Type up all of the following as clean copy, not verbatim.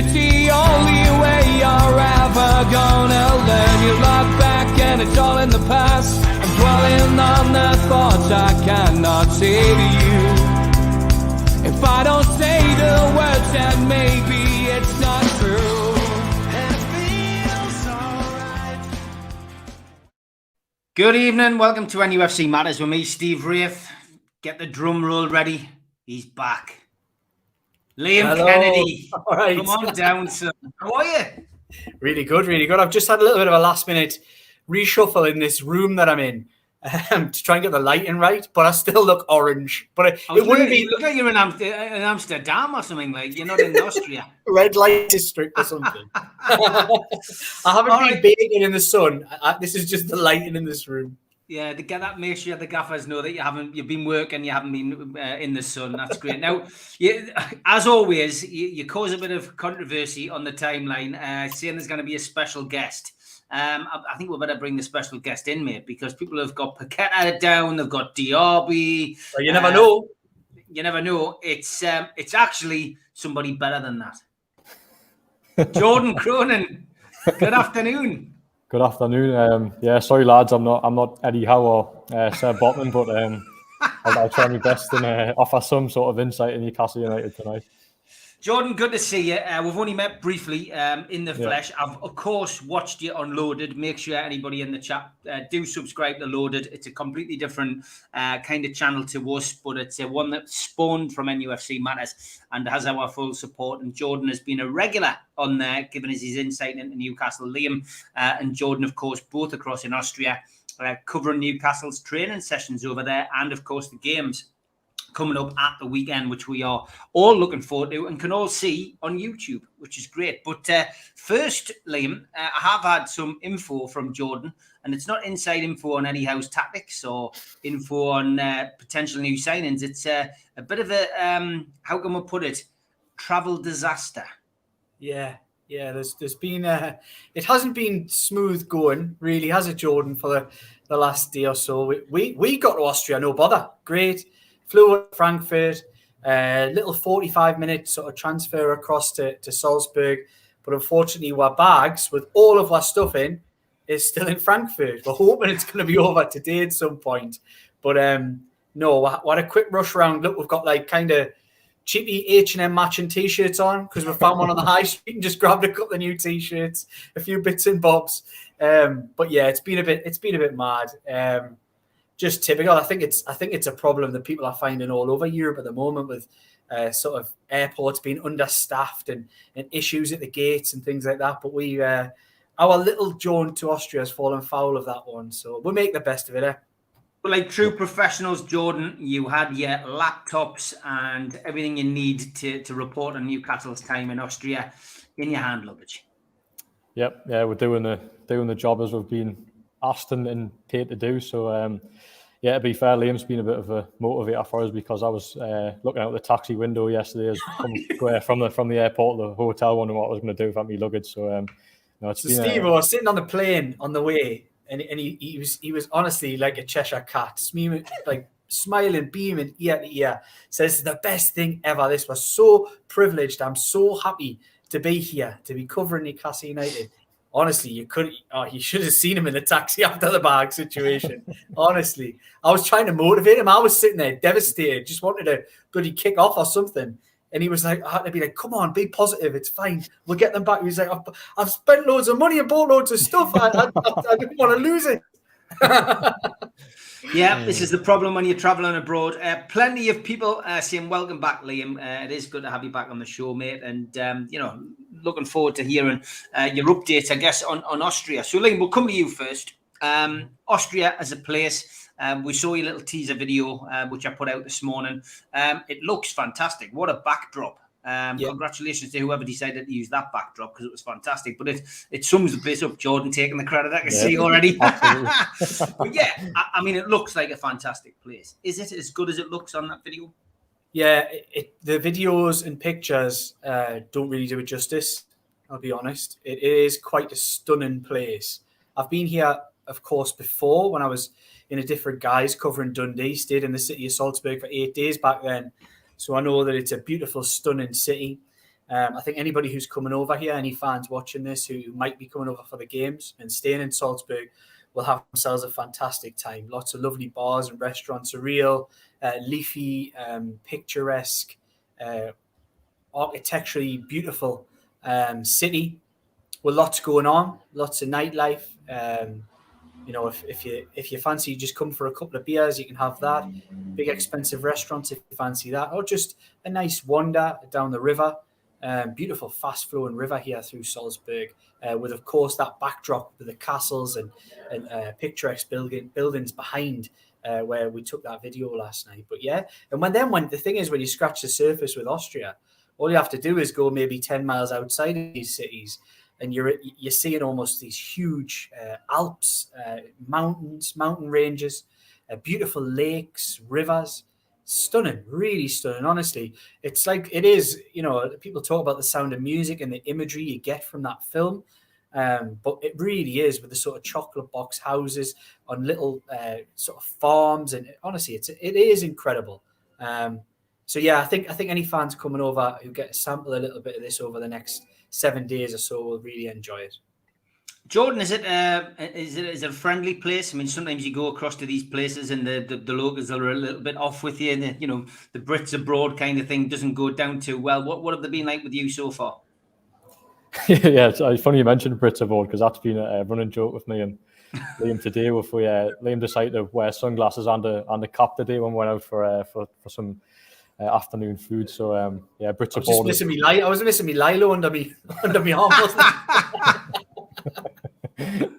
the only way you're ever gonna learn. You look back and it's all in the past. I'm dwelling on the thoughts I cannot say to you. If I don't say the words, then maybe it's not true. And it feels alright. Good evening, welcome to NUFC Matters with me, Steve Wraith. Get the drum roll ready. He's back. Liam Hello. Kennedy. All right. Come on down, son. How are you? Really good, really good. I've just had a little bit of a last minute reshuffle in this room that I'm in to try and get the lighting right, but I still look orange. But it wouldn't be. You look like you're in Amsterdam or something, like you're not in Austria. Red light district or something. I haven't been baking in the sun. This is just the lighting in this room. Yeah, to get that, make sure the gaffers know that you've been working, you haven't been in the sun. That's great. Now, as always, you cause a bit of controversy on the timeline, saying there's going to be a special guest. I think we better bring the special guest in, mate, because people have got Paqueta down, they've got Diaby. Well, you never know. You never know. It's actually somebody better than that. Jordan Cronin. Good afternoon. Good afternoon. Sorry lads, I'm not Eddie Howe or Sir Botman, but I'll try my best and offer some sort of insight in Newcastle United tonight. Jordan, good to see you. We've only met briefly in the flesh. I've, of course, watched you on Loaded. Make sure anybody in the chat do subscribe to Loaded. It's a completely different kind of channel to us, but it's one that spawned from NUFC Matters and has our full support. And Jordan has been a regular on there, giving us his insight into Newcastle. Liam and Jordan, of course, both across in Austria, covering Newcastle's training sessions over there and, of course, the games coming up at the weekend, which we are all looking forward to and can all see on YouTube, which is great. But first, Liam, I have had some info from Jordan, and it's not inside info on Eddie Howe's tactics or info on potential new signings. It's a bit of a, how can we put it, travel disaster. Yeah. There's been it hasn't been smooth going, really, has it, Jordan? For the last day or so, we got to Austria, no bother, great. Flew at Frankfurt, little 45-minute sort of transfer across to Salzburg. But unfortunately, our bags with all of our stuff in is still in Frankfurt. We're hoping it's going to be over today at some point. But no, we had a quick rush round. Look, we've got like kind of cheapy H&M matching T-shirts on because we found one on the high street and just grabbed a couple of new T-shirts, a few bits and bobs. But yeah, it's been a bit mad. Just typical. I think it's a problem that people are finding all over Europe at the moment with sort of airports being understaffed and issues at the gates and things like that. But our little jaunt to Austria has fallen foul of that one. So we'll make the best of it. But like true professionals, Jordan, you had your laptops and everything you need to report on Newcastle's time in Austria in your hand luggage. Yep. Yeah, we're doing the job as we've been asked and paid to do. So, to be fair, Liam's been a bit of a motivator for us because I was looking out the taxi window yesterday from the airport to the hotel, wondering what I was going to do with my luggage. So, Steve was sitting on the plane on the way, and he was honestly like a Cheshire cat, smiling, beaming ear to ear. Says the best thing ever. This was so privileged. I'm so happy to be here, to be covering Newcastle United. Honestly, you should have seen him in the taxi after the bag situation. Honestly, I was trying to motivate him. I was sitting there devastated, just wanted to bloody kick off or something. And he was like, I had to be like, come on, be positive. It's fine. We'll get them back. He was like, I've spent loads of money and bought loads of stuff. I didn't want to lose it. Yeah, this is the problem when you're traveling abroad. Plenty of people saying welcome back, Liam. It is good to have you back on the show, mate. And, looking forward to hearing your updates, I guess, on Austria. So, Liam, we'll come to you first. Austria as a place. We saw your little teaser video, which I put out this morning. It looks fantastic. What a backdrop. Congratulations to whoever decided to use that backdrop because it was fantastic. But it sums the place up. Jordan taking the credit, I can see already. But yeah, I mean, it looks like a fantastic place. Is it as good as it looks on that video? Yeah, the videos and pictures don't really do it justice, I'll be honest. It is quite a stunning place. I've been here, of course, before when I was in a different guise covering Dundee, stayed in the city of Salzburg for 8 days back then. So I know that it's a beautiful, stunning city. I think anybody who's coming over here, any fans watching this who might be coming over for the games and staying in Salzburg, will have themselves a fantastic time. Lots of lovely bars and restaurants, a real leafy, picturesque, architecturally beautiful city with lots going on, lots of nightlife. If you fancy just come for a couple of beers, you can have that. Big expensive restaurants if you fancy that, or just a nice wander down the river. Beautiful fast flowing river here through Salzburg, with of course that backdrop with the castles and picturesque buildings behind where we took that video last night. But yeah, and when the thing is, when you scratch the surface with Austria, all you have to do is go maybe 10 miles outside of these cities, and you're seeing almost these huge Alps, mountain ranges, beautiful lakes, rivers. Stunning, really stunning. Honestly, it's like it is. People talk about the Sound of Music and the imagery you get from that film, but it really is, with the sort of chocolate box houses on little sort of farms, and honestly, it is incredible. So yeah, I think any fans coming over who get to sample a little bit of this over the next 7 days or so will really enjoy it. Jordan, is it a friendly place? I mean, sometimes you go across to these places and the locals are a little bit off with you, and the Brits abroad kind of thing doesn't go down too well. What have they been like with you so far? Yeah, it's funny you mentioned Brits abroad, because that's been a running joke with me and Liam today. Liam decided to wear sunglasses and a cap today when we went out for some afternoon food. So yeah, Brits abroad. I was missing me Lilo under me arm, wasn't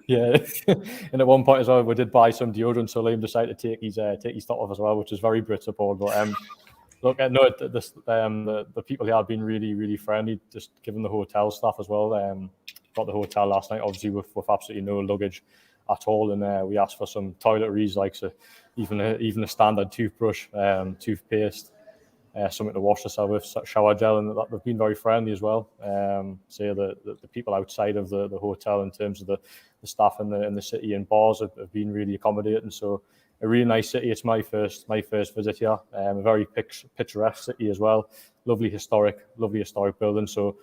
Yeah, and at one point as well, we did buy some deodorant, so Liam decided to take his top off as well, which is very Brits abroad. But look, no, the people here have been really, really friendly. Just given the hotel staff as well. Got the hotel last night, obviously with absolutely no luggage at all, and we asked for some toiletries, like even a standard toothbrush, toothpaste. Something to wash yourself with, shower gel, and they've been very friendly as well. So the people outside of the hotel, in terms of the staff in the city and bars, have been really accommodating. So a really nice city. It's my first visit here. A very picturesque city as well. Lovely historic building. So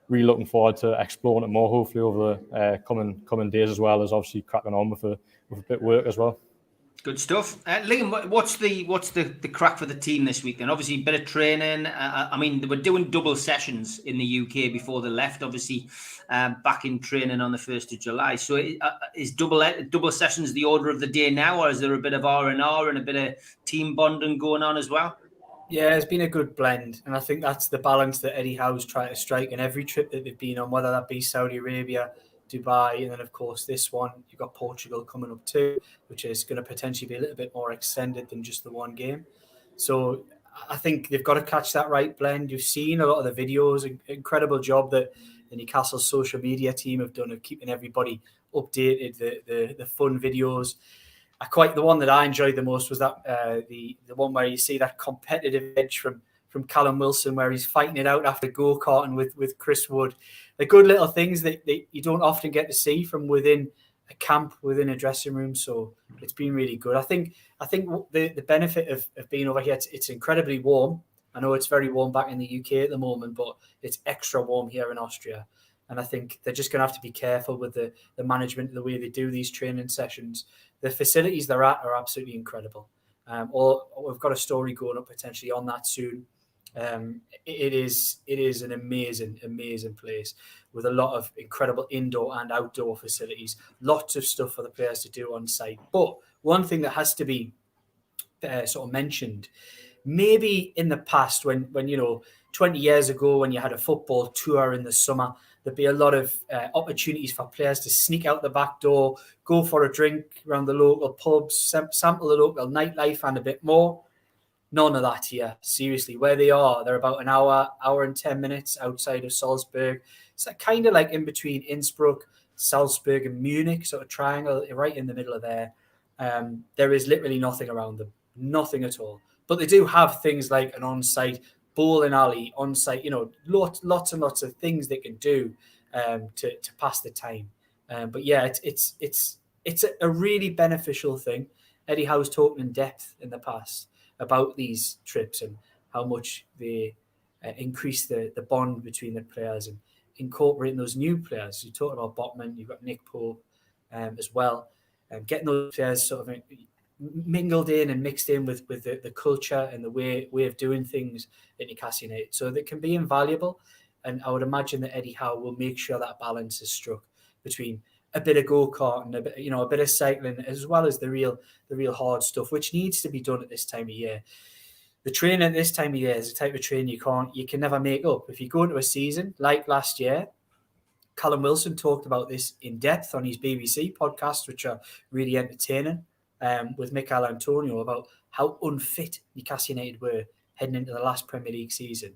really looking forward to exploring it more, hopefully over the coming days, as well as obviously cracking on with a bit of work as well. Good stuff. Liam, what's the crack for the team this week then? Obviously, a bit of training. I mean, they were doing double sessions in the UK before they left, obviously, back in training on the 1st of July. So is double sessions the order of the day now, or is there a bit of R&R and a bit of team bonding going on as well? Yeah, it's been a good blend, and I think that's the balance that Eddie Howe's trying to strike in every trip that they've been on, whether that be Saudi Arabia, Dubai, and then of course this one. You've got Portugal coming up too, which is going to potentially be a little bit more extended than just the one game. So I think they've got to catch that right blend. You've seen a lot of the videos, incredible job that the Newcastle social media team have done of keeping everybody updated, the fun videos. The one that I enjoyed the most was that the one where you see that competitive edge from Callum Wilson, where he's fighting it out after go-karting with Chris Wood. The good little things that you don't often get to see from within a camp, within a dressing room. So it's been really good. I think the benefit of being over here, it's incredibly warm. I know it's very warm back in the UK at the moment, but it's extra warm here in Austria. And I think they're just going to have to be careful with the management, the way they do these training sessions. The facilities they're at are absolutely incredible. We've got a story going up potentially on that soon. It is an amazing place with a lot of incredible indoor and outdoor facilities, lots of stuff for the players to do on site. But one thing that has to be sort of mentioned, maybe in the past when 20 years ago, when you had a football tour in the summer, there'd be a lot of opportunities for players to sneak out the back door, go for a drink around the local pubs, sample the local nightlife and a bit more. None of that here. Seriously, where they are, they're about an hour and 10 minutes outside of Salzburg. It's kind of like in between Innsbruck, Salzburg, and Munich, sort of triangle, right in the middle of there. There is literally nothing around them, nothing at all. But they do have things like an on-site bowling alley, on-site, lots and lots of things they can do to pass the time. But yeah, it's a really beneficial thing. Eddie Howe's talked in depth in the past about these trips and how much they increase the bond between the players and incorporating those new players. You talked about Botman, you've got Nick Pope as well, getting those players sort of mingled in and mixed in with the culture and the way of doing things at Newcastle United, so that can be invaluable. And I would imagine that Eddie Howe will make sure that balance is struck between a bit of go-kart and a bit of cycling, as well as the real hard stuff, which needs to be done at this time of year. The training at this time of year is a type of training you can never make up. If you go into a season like last year, Callum Wilson talked about this in depth on his BBC podcast, which are really entertaining, with Mikel Antonio, about how unfit Newcastle United were heading into the last Premier League season.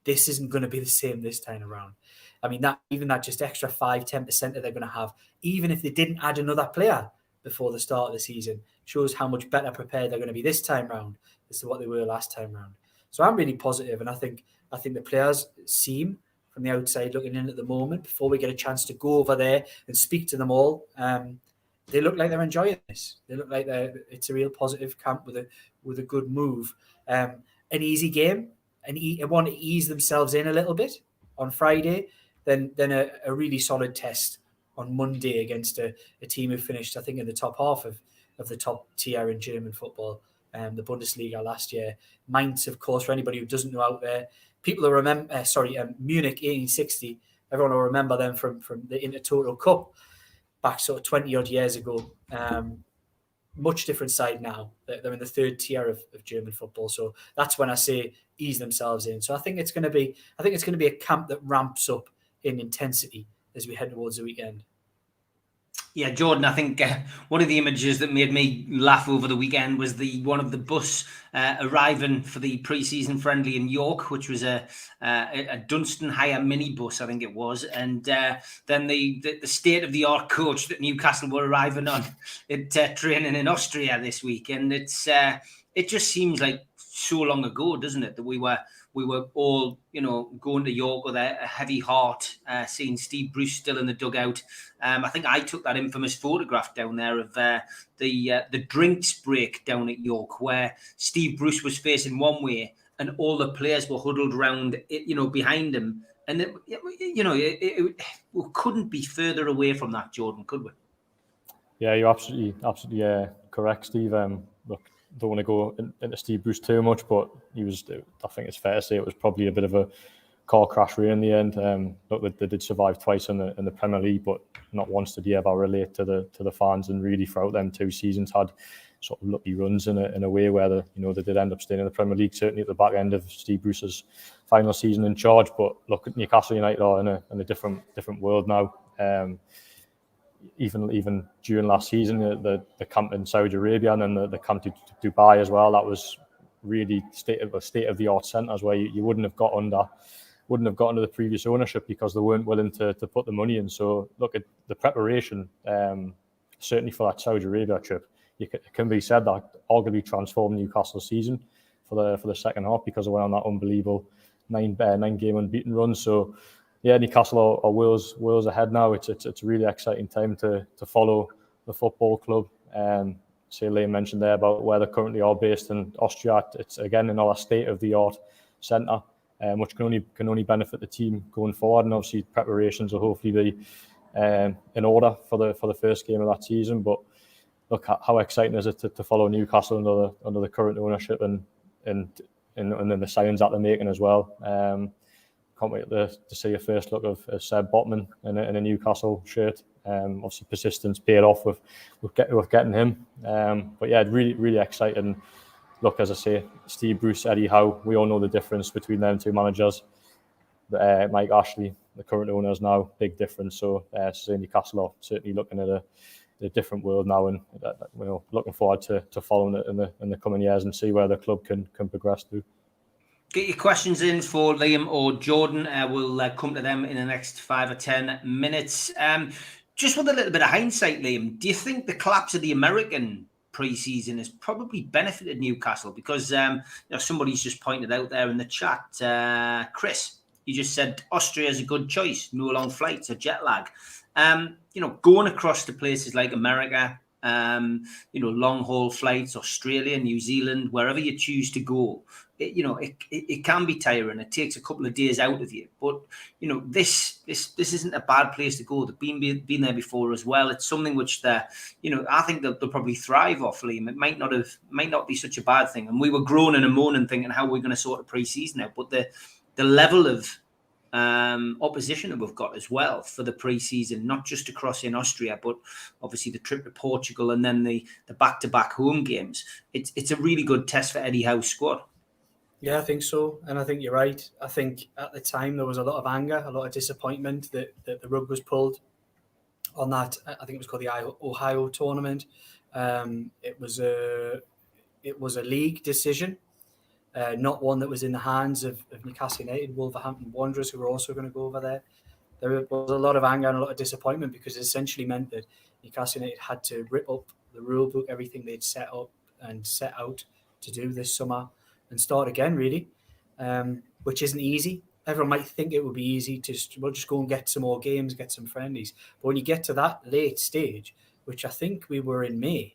This isn't going to be the same this time around. I mean, that just extra 5-10% that they're going to have, even if they didn't add another player before the start of the season, shows how much better prepared they're going to be this time round as to what they were last time round. So I'm really positive, and I think the players seem, from the outside looking in at the moment, before we get a chance to go over there and speak to them all, they look like they're enjoying this. They look like it's a real positive camp with a good move. An easy game, and want to ease themselves in a little bit on Friday, then a really solid test on Monday against a team who finished, I think, in the top half of the top tier in German football, the Bundesliga last year. Mainz, of course, for anybody who doesn't know out there, people who remember, Munich 1860, everyone will remember them from the Intertoto Cup back sort of 20 odd years ago. Much different side now. They're in the third tier of German football, so that's when I say ease themselves in. So I think it's going to be a camp that ramps up in intensity as we head towards the weekend. Yeah, Jordan, I think one of the images that made me laugh over the weekend was one of the bus arriving for the pre-season friendly in York, which was a Dunstan hire minibus, I think it was, and then the state-of-the-art coach that Newcastle were arriving on at training in Austria this week, and it just seems like so long ago, doesn't it, that we were all, going to York with a heavy heart, seeing Steve Bruce still in the dugout. I think I took that infamous photograph down there of the drinks break down at York, where Steve Bruce was facing one way and all the players were huddled around, behind him. And we couldn't be further away from that, Jordan, could we? Yeah, you're absolutely correct, Steve. Look, don't want to go into Steve Bruce too much, but I think it's fair to say it was probably a bit of a car crash in the end. Look, they did survive twice in the Premier League, but not once did he ever relate to the fans, and really throughout them 2 seasons had sort of lucky runs in a way where they did end up staying in the Premier League, certainly at the back end of Steve Bruce's final season in charge. But look, Newcastle United are in a different world now. Even during last season, the camp in Saudi Arabia and then the camp to Dubai as well, that was really state of the art centres where you wouldn't have got under the previous ownership because they weren't willing to put the money in. So look at the preparation, certainly for that Saudi Arabia trip. It can be said that arguably transformed Newcastle's season for the second half, because they went on that unbelievable 9-game unbeaten run. So yeah, Newcastle are worlds ahead now. It's a really exciting time to follow the football club. Say Liam mentioned there about where they currently are based in Austria. It's again another state-of-the-art centre, which can only benefit the team going forward. And obviously preparations will hopefully be in order for the first game of that season. But look, how exciting is it to follow Newcastle under the current ownership and the signings that they're making as well. Can't wait to see a first look of Seb Botman in a Newcastle shirt. Obviously, persistence paid off with getting him. But yeah, really exciting. Look, as I say, Steve Bruce, Eddie Howe, we all know the difference between them two managers. Mike Ashley, the current owners now, big difference. So Newcastle are certainly looking at a different world now, and looking forward to following it in the coming years and see where the club can progress to. Get your questions in for Liam or Jordan. We'll come to them in the next 5 or 10 minutes. Just with a little bit of hindsight, Liam, do you think the collapse of the American pre-season has probably benefited Newcastle? Because somebody's just pointed out there in the chat, Chris, you just said Austria is a good choice. No long flights or jet lag. Going across to places like America, long haul flights, Australia, New Zealand, wherever you choose to go, it can be tiring. It takes a couple of days out of you, but this isn't a bad place to go. They've been there before as well. It's something which I think they'll probably thrive off, Liam. It might not be such a bad thing. And we were groaning and moaning, thinking how we're going to sort of pre-season out, but the level of opposition that we've got as well for the pre-season, not just across in Austria, but obviously the trip to Portugal and then the back-to-back home games. It's a really good test for Eddie Howe's squad. Yeah, I think so. And I think you're right. I think at the time there was a lot of anger, a lot of disappointment that the rug was pulled on that. I think it was called the Ohio tournament. It was a league decision, not one that was in the hands of Newcastle United, Wolverhampton Wanderers, who were also going to go over there. There was a lot of anger and a lot of disappointment because it essentially meant that Newcastle United had to rip up the rule book, everything they'd set up and set out to do this summer, and start again, really, which isn't easy. Everyone might think it would be easy to just go and get some more games, get some friendlies. But when you get to that late stage, which I think we were in May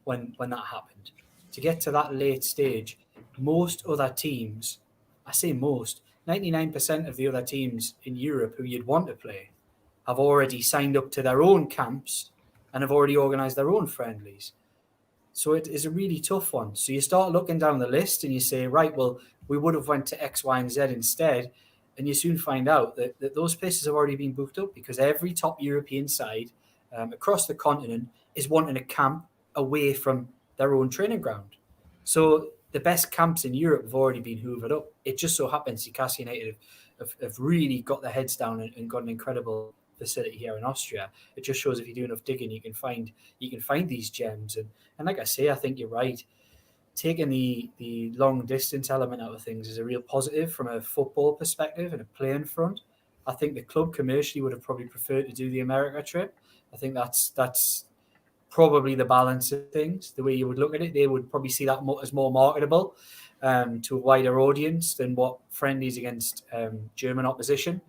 when that happened, to get to that late stage, most other teams, I say most, 99% of the other teams in Europe who you'd want to play have already signed up to their own camps and have already organised their own friendlies. So it is a really tough one. So you start looking down the list and you say, right, well, we would have went to X, Y, and Z instead. And you soon find out that those places have already been booked up because every top European side across the continent is wanting a camp away from their own training ground. So the best camps in Europe have already been hoovered up. It just so happens Newcastle United have really got their heads down and got an incredible facility here in Austria. It just shows if you do enough digging, you can find these gems. And like I say, I think you're right. Taking the long distance element out of things is a real positive from a football perspective and a playing front. I think the club commercially would have probably preferred to do the America trip. I think that's probably the balance of things. The way you would look at it, they would probably see that as more marketable to a wider audience than what friendlies against German opposition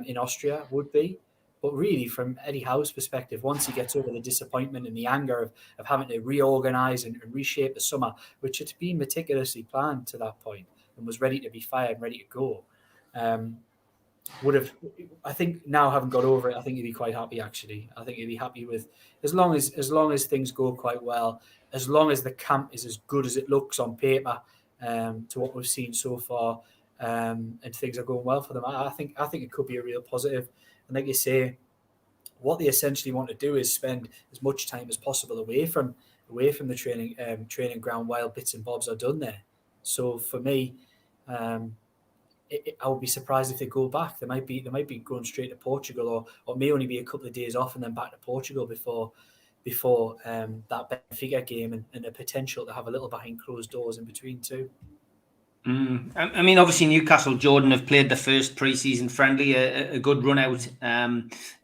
in Austria would be. But really, from Eddie Howe's perspective, once he gets over the disappointment and the anger of having to reorganise and reshape the summer, which had been meticulously planned to that point and was ready to be fired and ready to go, I think now having got over it, I think he'd be quite happy, actually. I think he'd be happy with, as long as things go quite well, as long as the camp is as good as it looks on paper to what we've seen so far, and things are going well for them. I think it could be a real positive. And like you say, what they essentially want to do is spend as much time as possible away from the training ground while bits and bobs are done there. So for me, I would be surprised if they go back. They might be going straight to Portugal, or may only be a couple of days off and then back to Portugal before that Benfica game, and the potential to have a little behind closed doors in between too. I mean, obviously Newcastle, Jordan, have played the first pre-season friendly, a good run out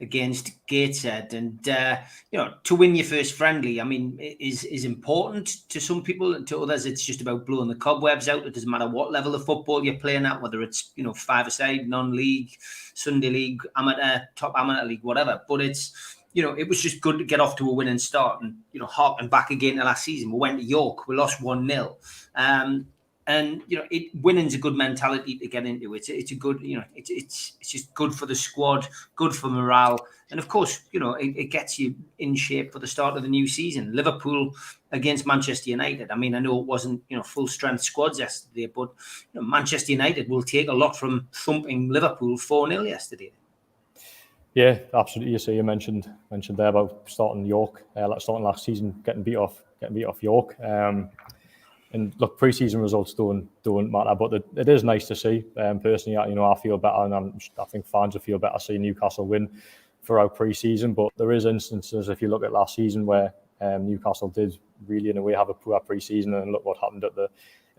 against Gateshead, and to win your first friendly, I mean, is important to some people, and to others it's just about blowing the cobwebs out. It doesn't matter what level of football you're playing at, whether it's five-a-side, non-league, Sunday league, amateur, top amateur league, whatever. But it's it was just good to get off to a winning start, and harking back again to last season, we went to York, we lost 1-0. And winning's a good mentality to get into. It's a good, it's just good for the squad, good for morale, and of course, it gets you in shape for the start of the new season. Liverpool against Manchester United. I mean, I know it wasn't full strength squads yesterday, but Manchester United will take a lot from thumping Liverpool 4-0 yesterday. Yeah, absolutely. So you mentioned there about starting York, starting last season, getting beat off York. And look, pre-season results don't matter, but it is nice to see. Personally, I feel better, and I think fans will feel better seeing Newcastle win throughout pre-season. But there is instances, if you look at last season, where Newcastle did really, in a way, have a poor pre-season, and look what happened at the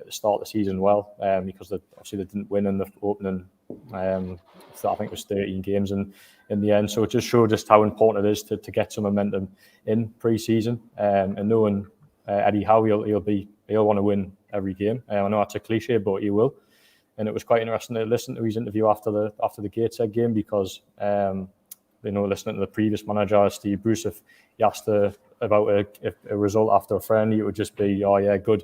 start of the season. Because obviously they didn't win in the opening. So I think it was 13 games in the end. So it just showed just how important it is to get some momentum in pre-season, and knowing Eddie Howe, he'll want to win every game. I know that's a cliche, but he will. And it was quite interesting to listen to his interview after the Gateshead game, because listening to the previous manager, Steve Wraith, if he asked about a result after a friendly, it would just be, oh yeah, good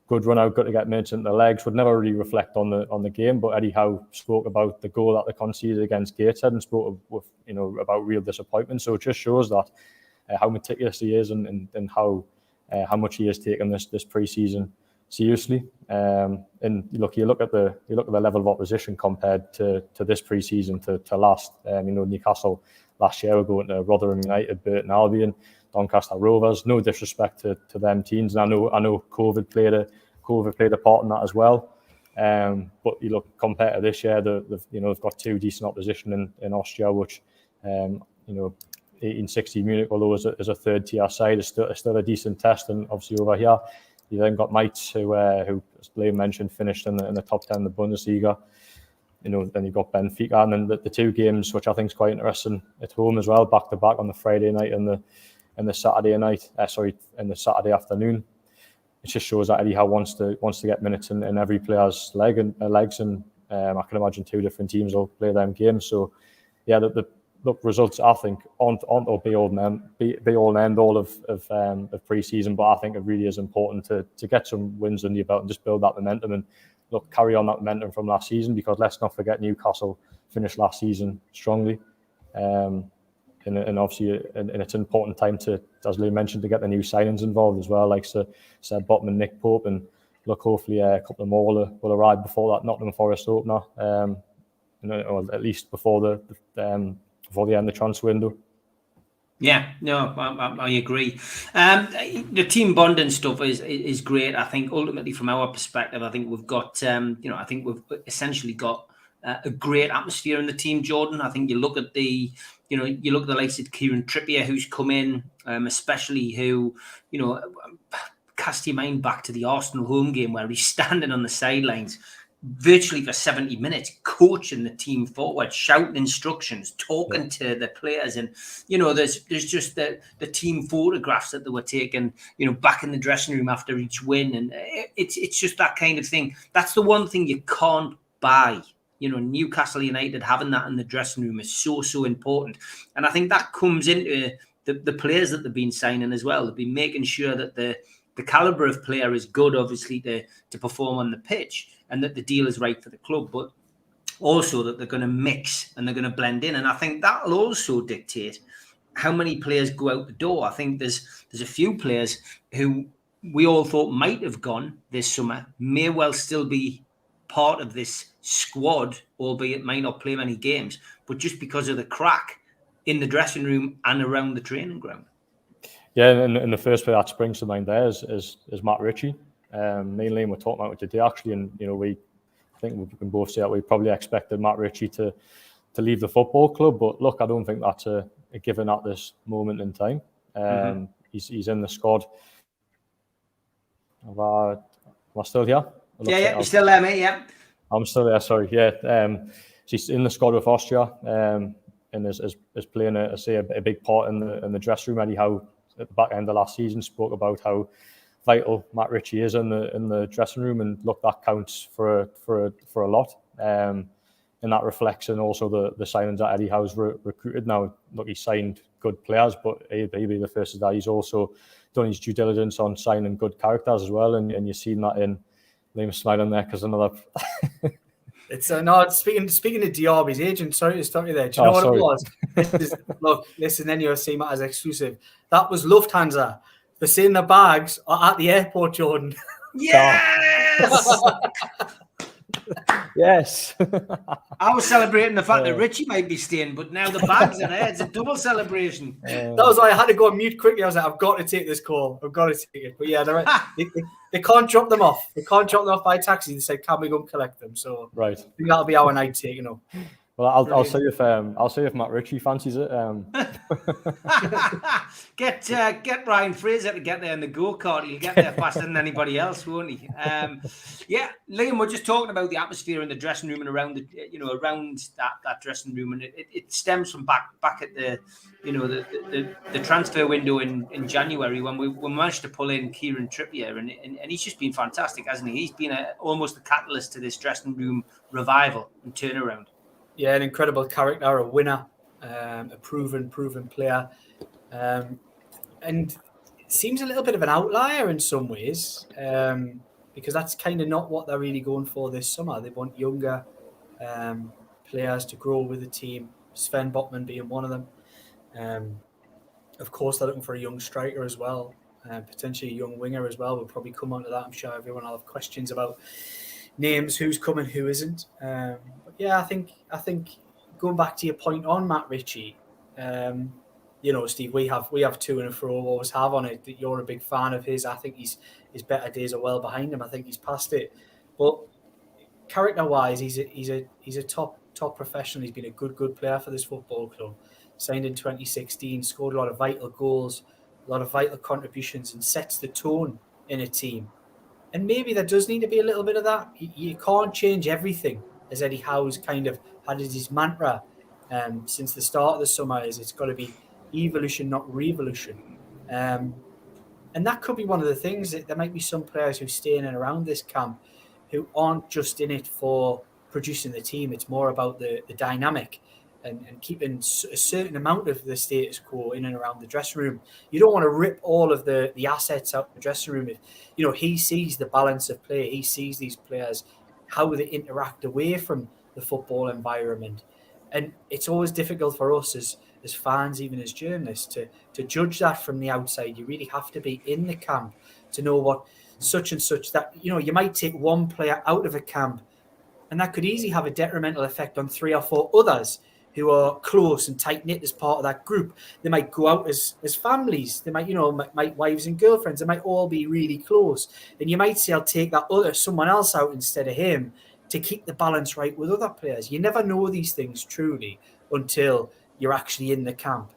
run out, good to get minutes into the legs. Would never really reflect on the game. But Eddie Howe spoke about the goal that they conceded against Gateshead and spoke about real disappointment. So it just shows that how meticulous he is and how much he has taken this pre-season seriously. And you look at the level of opposition compared to this pre-season to last. Newcastle last year were going to Rotherham United, Burton Albion, Doncaster Rovers. No disrespect to them teams, and I know COVID played a part in that as well. But you look compared to this year, they've got two decent opposition in Austria, which 1860 Munich, although is a third tier side, is still a decent test. And obviously over here, you then got Mainz, who as Liam mentioned, finished in the top 10 in the Bundesliga. Then you've got Benfica, and then the two games, which I think is quite interesting, at home as well, back to back on the Friday night and the Saturday night. And the Saturday afternoon. It just shows that Eddie Howe wants to get minutes in every player's legs, and I can imagine two different teams will play them games. So yeah, the results I think aren't be all and end all of pre-season, but I think it really is important to get some wins under your belt and just build that momentum and carry on that momentum from last season, because let's not forget Newcastle finished last season strongly. And obviously, and it's an important time to, as Lou mentioned, to get the new signings involved as well, like Seb Botman, Nick Pope, and hopefully a couple of more will arrive before that Nottingham Forest opener, or at least before the end of the transfer window. Yeah, no, I agree. The team bonding stuff is great. I think ultimately, from our perspective, I think we've got, I think we've essentially got a great atmosphere in the team, Jordan. I think you look at the likes of Kieran Trippier, who's come in, especially who, cast your mind back to the Arsenal home game where he's standing on the sidelines virtually for 70 minutes, coaching the team forward, shouting instructions, talking to the players. And, there's just the team photographs that they were taking, back in the dressing room after each win. And it's just that kind of thing. That's the one thing you can't buy. Newcastle United having that in the dressing room is so important. And I think that comes into the players that they've been signing as well. They've been making sure that the calibre of player is good, obviously, to perform on the pitch, and that the deal is right for the club, but also that they're going to mix and they're going to blend in. And I think that'll also dictate how many players go out the door. I think there's a few players who we all thought might have gone this summer, may well still be part of this squad, albeit might not play many games, but just because of the crack in the dressing room and around the training ground. Yeah, and the first player that springs to mind there is Matt Ritchie. Me and Liam were talking about it today, actually, and I think we can both say that we probably expected Matt Ritchie to leave the football club, but look, I don't think that's a given at this moment in time. He's in the squad. Am I still here? Yeah, you're still there, mate. Yeah, I'm still there. Sorry. Yeah, he's in the squad with Austria, and is playing a big part in the dressing room. Eddie Howe at the back end of last season spoke about how vital Matt Ritchie is in the dressing room, and look, that counts for a lot. And that reflects in also the signings that Eddie Howe's recruited. Now, look, he signed good players, but he'll be the first is that he's also done his due diligence on signing good characters as well, and you've seen that in Liam smiling there because another. It's no. Speaking of Diaby's agent, sorry to stop you there. Do you know what it was? Look, listen, NUFC matters exclusive. That was Lufthansa. They're saying their bags are at the airport, Jordan. Yes. Yes. I was celebrating the fact that Ritchie might be staying, but now the bags are there. It's a double celebration. That was why I had to go on mute quickly. I was like, I've got to take this call. I've got to take it. But yeah, they can't drop them off. They can't drop them off by taxi. They said, can we go and collect them? So right. I think that'll be our night taken up. Well, I'll see if Matt Ritchie fancies it. Get Ryan Fraser to get there in the go-kart. He'll get there faster than anybody else, won't he? Yeah, Liam, we're just talking about the atmosphere in the dressing room and around that dressing room, and it stems from back at the transfer window in January when we managed to pull in Kieran Trippier, and he's just been fantastic, hasn't he? He's been almost a catalyst to this dressing room revival and turnaround. Yeah, an incredible character, a winner. a proven player, and seems a little bit of an outlier in some ways, because that's kind of not what they're really going for this summer. They want younger players to grow with the team, Sven Botman being one of them. Of course, they're looking for a young striker as well, potentially a young winger as well. We'll probably come on to that. I'm sure everyone will have questions about names, who's coming, who isn't. But yeah, I think going back to your point on Matt Ritchie, Steve, we have to and fro, always have on it, that you're a big fan of his. I think his better days are well behind him. I think he's past it. But character-wise, he's a top professional. He's been a good player for this football club. Signed in 2016, scored a lot of vital goals, a lot of vital contributions, and sets the tone in a team. And maybe there does need to be a little bit of that. You can't change everything, as Eddie Howe's kind of had as his mantra since the start of the summer, is it's got to be evolution, not revolution. And that could be one of the things, that there might be some players who stay in and around this camp who aren't just in it for producing the team. It's more about the dynamic and keeping a certain amount of the status quo in and around the dressing room. You don't want to rip all of the assets out of the dressing room. If, he sees the balance of play, he sees these players, how they interact away from the football environment. And it's always difficult for us as fans, even as journalists, to judge that from the outside. You really have to be in the camp to know what such and such, that, you might take one player out of a camp and that could easily have a detrimental effect on 3 or 4 others who are close and tight-knit as part of that group. They might go out as families. They might, might wives and girlfriends. They might all be really close. And you might say, I'll take that someone else out instead of him to keep the balance right with other players. You never know these things truly until you're actually in the camp.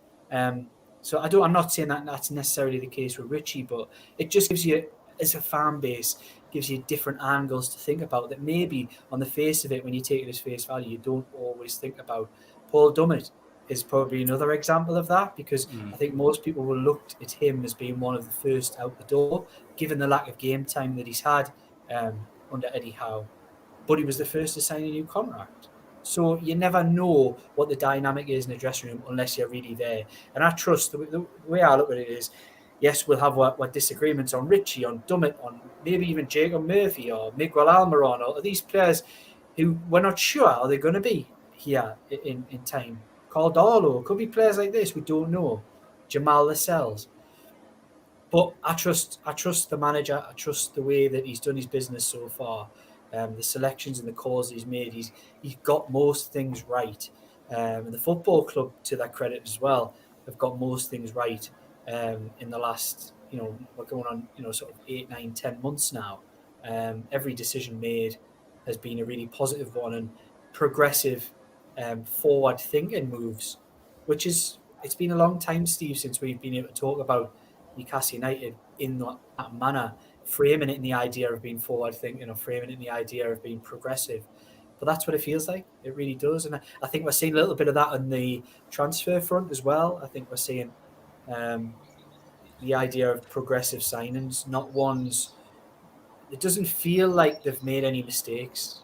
So I'm not saying that that's necessarily the case with Ritchie, but it just gives you, as a fan base, gives you different angles to think about that maybe on the face of it, when you take it as face value, you don't always think about. Paul Dummett is probably another example of that, because I think most people will look at him as being one of the first out the door, given the lack of game time that he's had under Eddie Howe. But he was the first to sign a new contract. So you never know what the dynamic is in the dressing room unless you're really there. And I trust, the way I look at it is, yes, we'll have what disagreements on Ritchie, on Dummett, on maybe even Jacob Murphy or Miguel Almiron, or these players who we're not sure are they going to be here in time. Carl Darlow, could be players like this, we don't know. Jamal Lascelles. But I trust the manager. I trust the way that he's done his business so far. The selections and the calls he's made, he's got most things right. And the football club, to their credit as well, have got most things right in the last, we're going on, sort of 8, 9, 10 months now. Every decision made has been a really positive one and progressive, forward-thinking moves, which is, it's been a long time, Steve, since we've been able to talk about Newcastle United in that manner, framing it in the idea of being forward-thinking or framing it in the idea of being progressive. But that's what it feels like. It really does. And I think we're seeing a little bit of that on the transfer front as well. I think we're seeing the idea of progressive signings, not ones... It doesn't feel like they've made any mistakes.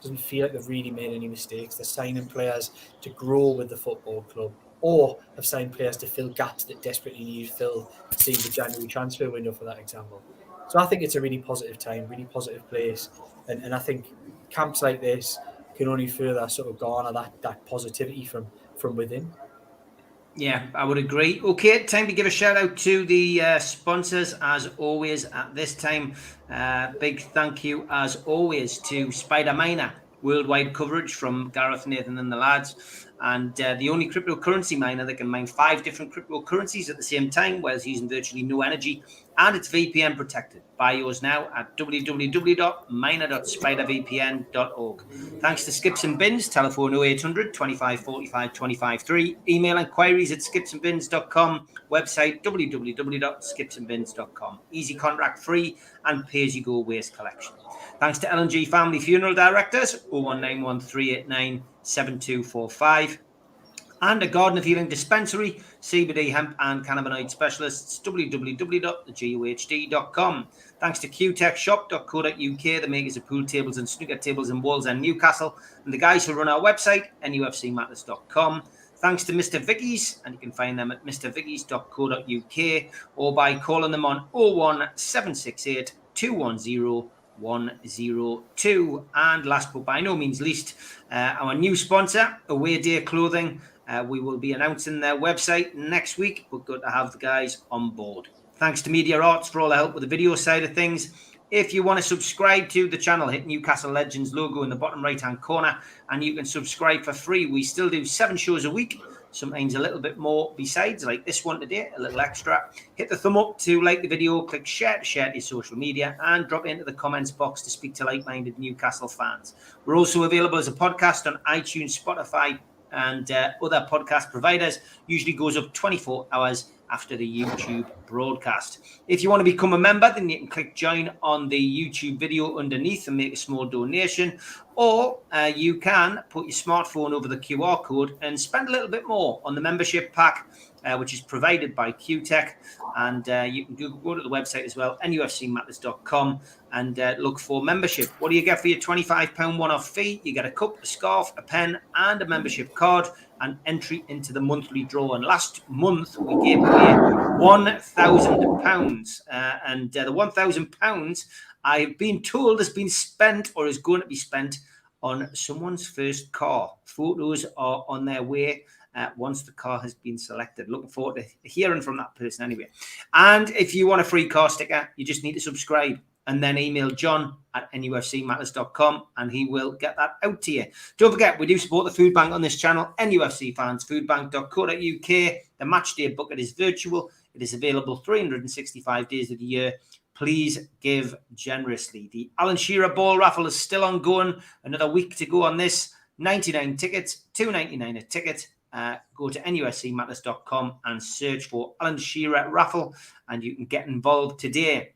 Doesn't feel like they've really made any mistakes. They're signing players to grow with the football club, or have signed players to fill gaps that desperately need filled. See the January transfer window, for that example. So I think it's a really positive time, really positive place, and I think camps like this can only further sort of garner that positivity from within. Yeah, I would agree. Okay, time to give a shout out to the sponsors as always at this time. Big thank you as always to Spider Miner, worldwide coverage from Gareth, Nathan and the lads, and the only cryptocurrency miner that can mine 5 different cryptocurrencies at the same time whilst using virtually no energy, and it's VPN protected. Buy yours now at www.miner.spidervpn.org. Thanks to Skips and Bins, telephone 0800 25 45 25 3, email inquiries at skipsandbins.com, website www.skipsandbins.com. Easy contract free and pay-as-you-go waste collection. Thanks to L&G Family Funeral Directors, 01913897245. And a Garden of Healing Dispensary, CBD, hemp and cannabinoid specialists, www.thegohd.com. Thanks to qtechshop.co.uk, the makers of pool tables and snooker tables in Walls and Newcastle, and the guys who run our website, NUFCmatters.com. thanks to Mr. Vickies, and you can find them at mrvickies.co.uk or by calling them on 01768 210 102. And last but by no means least, our new sponsor, Away Day Clothing. We will be announcing their website next week, but good to have the guys on board. Thanks to Media Arts for all the help with the video side of things. If you want to subscribe to the channel, hit Newcastle Legends logo in the bottom right-hand corner, and you can subscribe for free. We still do 7 shows a week, sometimes a little bit more besides, like this one today, a little extra. Hit the thumb up to like the video, click share to share to your social media, and drop into the comments box to speak to like-minded Newcastle fans. We're also available as a podcast on iTunes, Spotify, and other podcast providers. Usually goes up 24 hours after the YouTube broadcast. If you want to become a member, then you can click join on the YouTube video underneath and make a small donation, or you can put your smartphone over the QR code and spend a little bit more on the membership pack, which is provided by QTech. And you can go to the website as well, nufcmatters.com, and look for membership. What do you get for your £25 one-off fee? You get a cup, a scarf, a pen, and a membership card, and entry into the monthly draw. And last month we gave away £1,000, and the £1,000 I've been told has been spent or is going to be spent on someone's first car. Photos are on their way once the car has been selected. Looking forward to hearing from that person anyway. And if you want a free car sticker, you just need to subscribe and then email John at nufcmatters.com and he will get that out to you. Don't forget, we do support the food bank on this channel, NUFC fans, foodbank.co.uk. The match day bucket is virtual. It is available 365 days of the year. Please give generously. The Alan Shearer ball raffle is still ongoing. Another week to go on this. 99 tickets, $2.99 a ticket. Go to nufcmatters.com and search for Alan Shearer raffle and you can get involved today.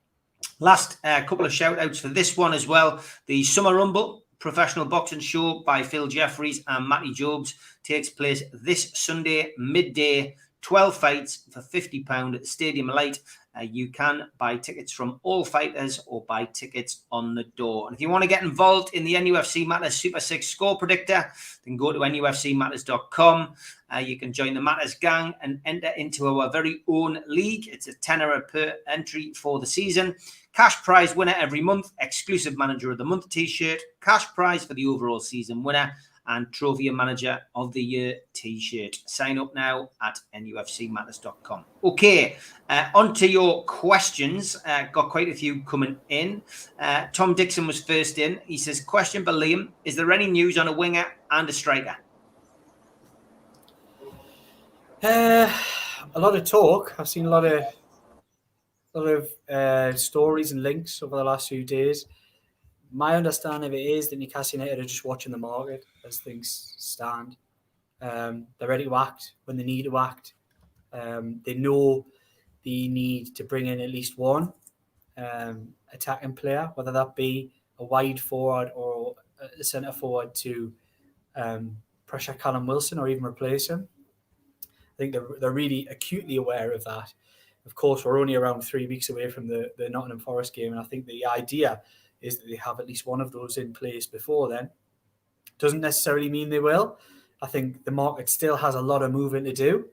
Last couple of shout outs for this one as well. The Summer Rumble professional boxing show by Phil Jeffries and Matty Jobs takes place this Sunday midday. 12 fights for £50 at the Stadium Light. You can buy tickets from all fighters or buy tickets on the door. And if you want to get involved in the NUFC Matters Super 6 score predictor, then go to nufcmatters.com. You can join the Matters gang and enter into our very own league. It's a tenner per entry for the season. Cash prize winner every month, exclusive manager of the month t-shirt, cash prize for the overall season winner, and Trophy Manager of the Year t-shirt. Sign up now at nufcmatters.com. Okay, on to your questions. Got quite a few coming in. Tom Dixon was first in. He says, question for Liam, is there any news on a winger and a striker? A lot of talk. I've seen a lot of stories and links over the last few days. My understanding of it is that Newcastle United are just watching the market as things stand. They're ready to act when they need to act. They know the need to bring in at least one attacking player, whether that be a wide forward or a centre forward to pressure Callum Wilson or even replace him. I think they're really acutely aware of that. Of course, we're only around 3 weeks away from the Nottingham Forest game, and I think the idea is that they have at least one of those in place before then. Doesn't necessarily mean they will. I think the market still has a lot of moving to do.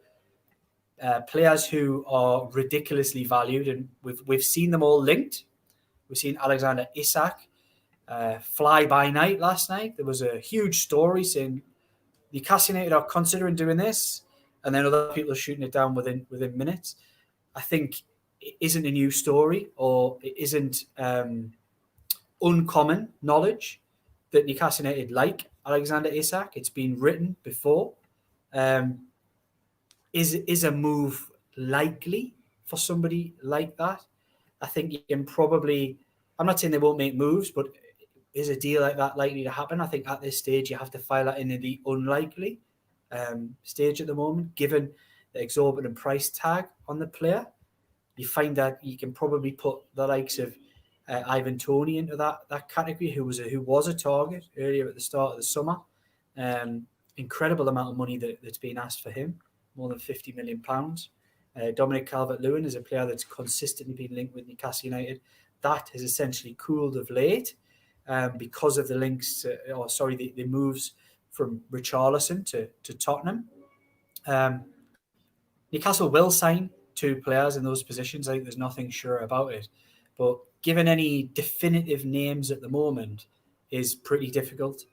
Players who are ridiculously valued, and we've seen them all linked. We've seen Alexander Isak fly by night last night. There was a huge story saying Newcastle United are considering doing this, and then other people are shooting it down within minutes. I think it isn't a new story, or it isn't uncommon knowledge that Newcastle United like Alexander Isak. It's been written before. Is a move likely for somebody like that? I think you can probably, I'm not saying they won't make moves, but is a deal like that likely to happen? I think at this stage you have to file that in the unlikely stage at the moment, given the exorbitant price tag on the player. You find that you can probably put the likes of Ivan Toney into that category, who was a target earlier at the start of the summer. Incredible amount of money that's been asked for him, more than £50 million. Dominic Calvert-Lewin is a player that's consistently been linked with Newcastle United. That has essentially cooled of late because of the links, the moves from Richarlison to Tottenham. Newcastle will sign 2 players in those positions. I think there's nothing sure about it. But given any definitive names at the moment is pretty difficult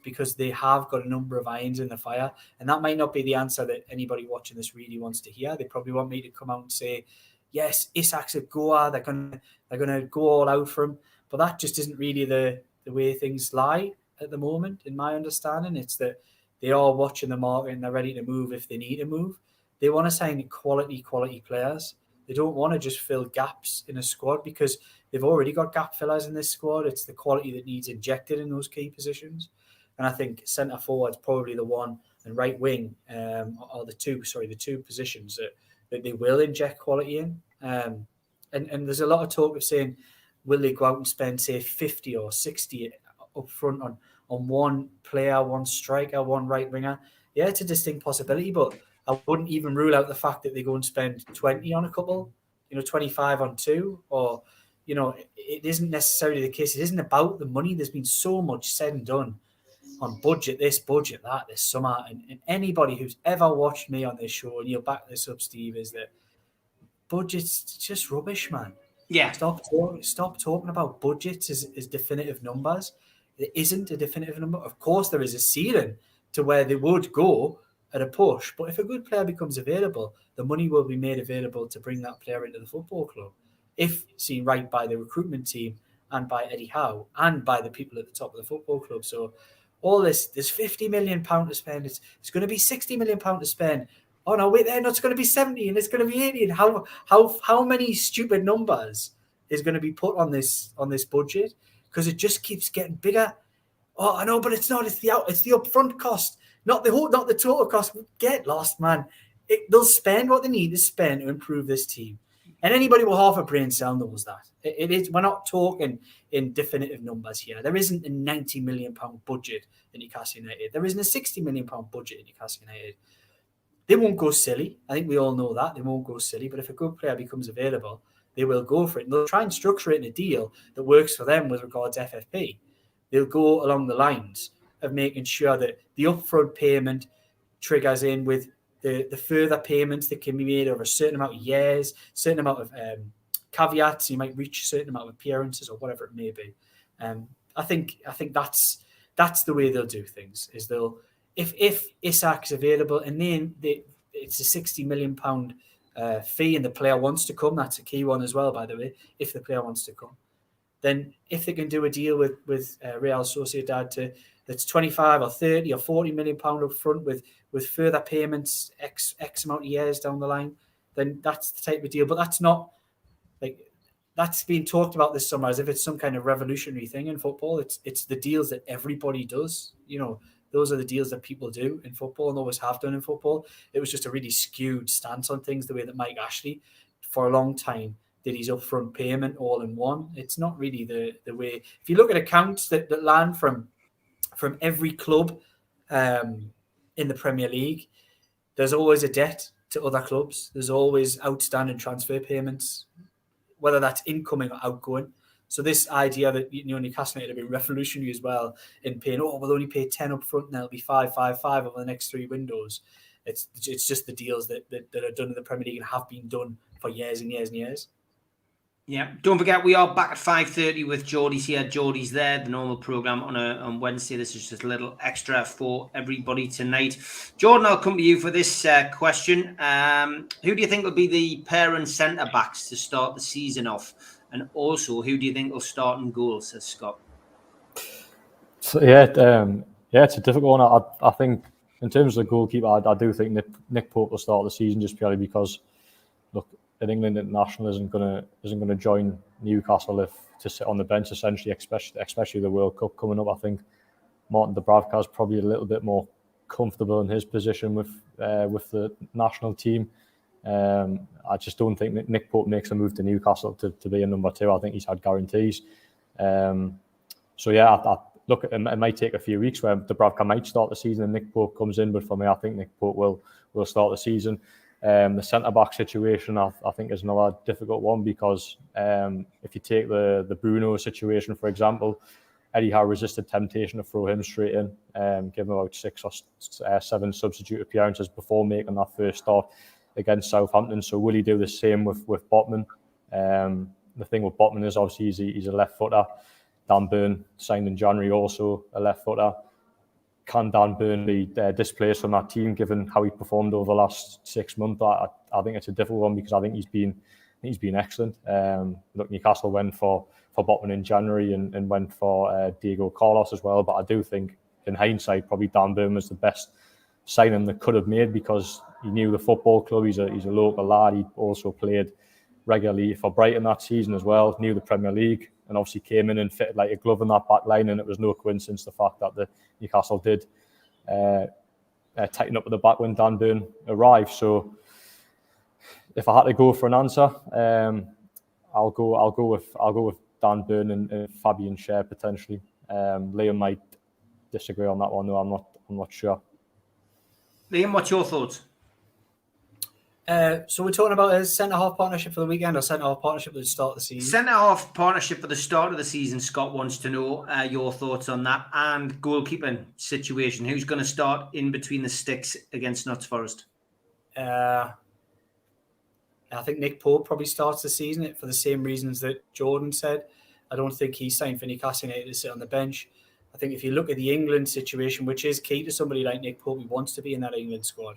because they have got a number of irons in the fire. And that might not be the answer that anybody watching this really wants to hear. They probably want me to come out and say, yes, Isak's a goer. They're gonna go all out for him. But that just isn't really the way things lie at the moment, in my understanding. It's that they are watching the market and they're ready to move if they need to move. They want to sign quality players. They don't want to just fill gaps in a squad because they've already got gap fillers in this squad. It's the quality that needs injected in those key positions. And I think centre forward's probably the one, and right wing are the two positions that they will inject quality in. And there's a lot of talk of saying, will they go out and spend, say, 50 or 60 up front on one player, one striker, one right winger? Yeah, it's a distinct possibility, but I wouldn't even rule out the fact that they go and spend 20 on a couple, 25 on 2, or, it isn't necessarily the case. It isn't about the money. There's been so much said and done on budget this, budget that this summer. And anybody who's ever watched me on this show, and you'll back this up, Steve, is that budget's just rubbish, man. Yeah. Stop talking about budgets as definitive numbers. There isn't a definitive number. Of course, there is a ceiling to where they would go at a push. But if a good player becomes available, the money will be made available to bring that player into the football club. If seen right by the recruitment team and by Eddie Howe and by the people at the top of the football club. So all this, there's £50 million to spend. It's going to be £60 million to spend. Oh no, wait there, no, it's going to be 70 and it's going to be 80. And how many stupid numbers is going to be put on this budget? Because it just keeps getting bigger. Oh, I know, but it's not. It's the upfront cost, not the total cost. Get lost, man. They'll spend what they need to spend to improve this team. And anybody with half a brain cell knows that. It is. We're not talking in definitive numbers here. There isn't a £90 million budget in Newcastle United. There isn't a £60 million budget in Newcastle United. They won't go silly. I think we all know that. They won't go silly. But if a good player becomes available, they will go for it. And they'll try and structure it in a deal that works for them with regards to FFP. They'll go along the lines of making sure that the upfront payment triggers in with the further payments that can be made over a certain amount of years, certain amount of caveats. You might reach a certain amount of appearances or whatever it may be. I think that's the way they'll do things. Is they'll if Isak's available and then it's a £60 million fee and the player wants to come. That's a key one as well, by the way. If the player wants to come, then if they can do a deal with Real Sociedad that's 25 or 30 or 40 million pound up front with further payments X amount of years down the line, then that's the type of deal. But that's not that's being talked about this summer as if it's some kind of revolutionary thing in football. It's the deals that everybody does. Those are the deals that people do in football and always have done in football. It was just a really skewed stance on things, the way that Mike Ashley, for a long time, did his upfront payment all in one. It's not really the way. If you look at accounts that land from every club in the Premier League, there's always a debt to other clubs. There's always outstanding transfer payments, whether that's incoming or outgoing. So this idea that Newcastle United have been revolutionary as well in paying, we'll only pay 10 up front and it'll be 5 over the next 3 windows. It's just the deals that are done in the Premier League and have been done for years and years and years. Yeah, don't forget we are back at 5:30 with Geordie's here. Geordie's there, the normal programme on Wednesday. This is just a little extra for everybody tonight. Jordan, I'll come to you for this question. Who do you think will be the pair and centre-backs to start the season off? And also, who do you think will start in goal, says Scott? So, it's a difficult one. I think in terms of the goalkeeper, I do think Nick Pope will start the season just purely because, look, an England international isn't gonna join Newcastle to sit on the bench essentially, especially the World Cup coming up. I think Martin Dubravka is probably a little bit more comfortable in his position with the national team. I just don't think Nick Pope makes a move to Newcastle to be a number 2. I think he's had guarantees. Look, it might take a few weeks where Dubravka might start the season and Nick Pope comes in, but for me, I think Nick Pope will start the season. The centre-back situation, I think, is another difficult one because if you take the Bruno situation, for example, Eddie Howe resisted temptation to throw him straight in, give him about 6 or 7 substitute appearances before making that first start against Southampton. So will he do the same with Botman? The thing with Botman is obviously he's a left footer. Dan Burn signed in January, also a left footer. Can Dan Burn be displaced from that team given how he performed over the last 6 months? I think it's a difficult one because I think he's been excellent. Look, Newcastle went for Botman in January and went for Diego Carlos as well. But I do think, in hindsight, probably Dan Burn was the best signing they could have made because he knew the football club. He's a local lad. He also played regularly for Brighton that season as well. Knew the Premier League and obviously came in and fitted like a glove in that back line. And it was no coincidence the fact that the Newcastle did tighten up at the back when Dan Burn arrived. So if I had to go for an answer, I'll go with Dan Burn and Fabian Schär potentially. Liam might disagree on that one. No, I'm not sure. Liam, what's your thoughts? So we're talking about a centre-half partnership for the weekend or centre-half partnership at the start of the season? Centre-half partnership for the start of the season. Scott wants to know your thoughts on that, and goalkeeping situation. Who's going to start in between the sticks against Notts Forest? I think Nick Pope probably starts the season for the same reasons that Jordan said. I don't think he's signed for Newcastle United to sit on the bench. I think if you look at the England situation, which is key to somebody like Nick Pope, he wants to be in that England squad.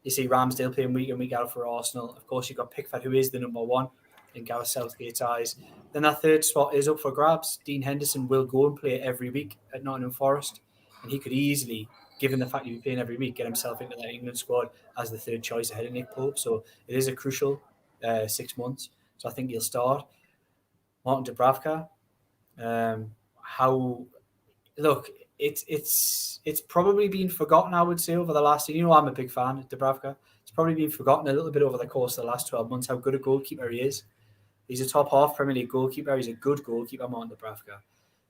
You see Ramsdale playing week in, week out for Arsenal. Of course, you've got Pickford, who is the number one in Gareth Southgate's eyes. Then that third spot is up for grabs. Dean Henderson will go and play every week at Nottingham Forest. And he could easily, given the fact he'll be playing every week, get himself into that England squad as the third choice ahead of Nick Pope. So it is a crucial 6 months. So I think he'll start. Martin Dubravka. It's probably been forgotten, I would say, over the last... You know, I'm a big fan of Dubravka. It's probably been forgotten a little bit over the course of the last 12 months how good a goalkeeper he is. He's a top half Premier League goalkeeper. He's a good goalkeeper, Martin Dubravka.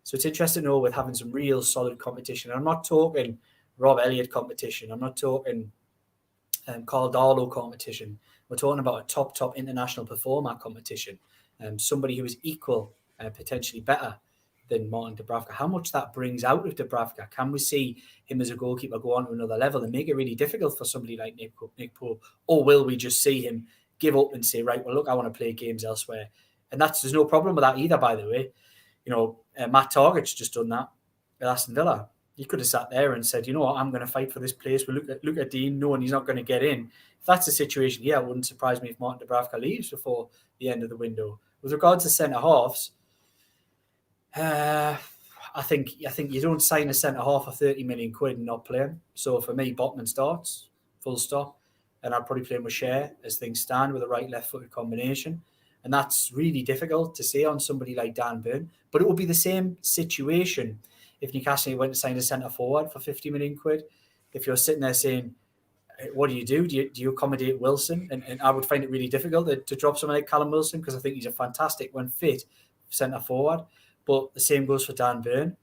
So it's interesting to know with having some real solid competition. And I'm not talking Rob Elliott competition. I'm not talking Carl Darlow competition. We're talking about a top international performer competition. Somebody who is equal, potentially better than Martin Dubravka. How much that brings out of Dubravka? Can we see him as a goalkeeper go on to another level and make it really difficult for somebody like Nick Pope? Or will we just see him give up and say, right, well, look, I want to play games elsewhere? And there's no problem with that either, by the way. You know, Matt Targett's just done that at Aston Villa. He could have sat there and said, you know what, I'm going to fight for this place. We look at Dean, knowing he's not going to get in. If that's the situation, it wouldn't surprise me if Martin Dubravka leaves before the end of the window. With regards to centre-halves, I think you don't sign a centre-half for 30 million quid and not play him. So for me, Botman starts, full stop. And I'd probably play him with Schär as things stand with a right left-footed combination. And that's really difficult to say on somebody like Dan Burn. But it would be the same situation if Newcastle went to sign a centre-forward for 50 million quid. If you're sitting there saying, what do? Do you accommodate Wilson? And I would find it really difficult to drop someone like Callum Wilson because I think he's a fantastic, when fit, centre-forward. But the same goes for Dan Burn.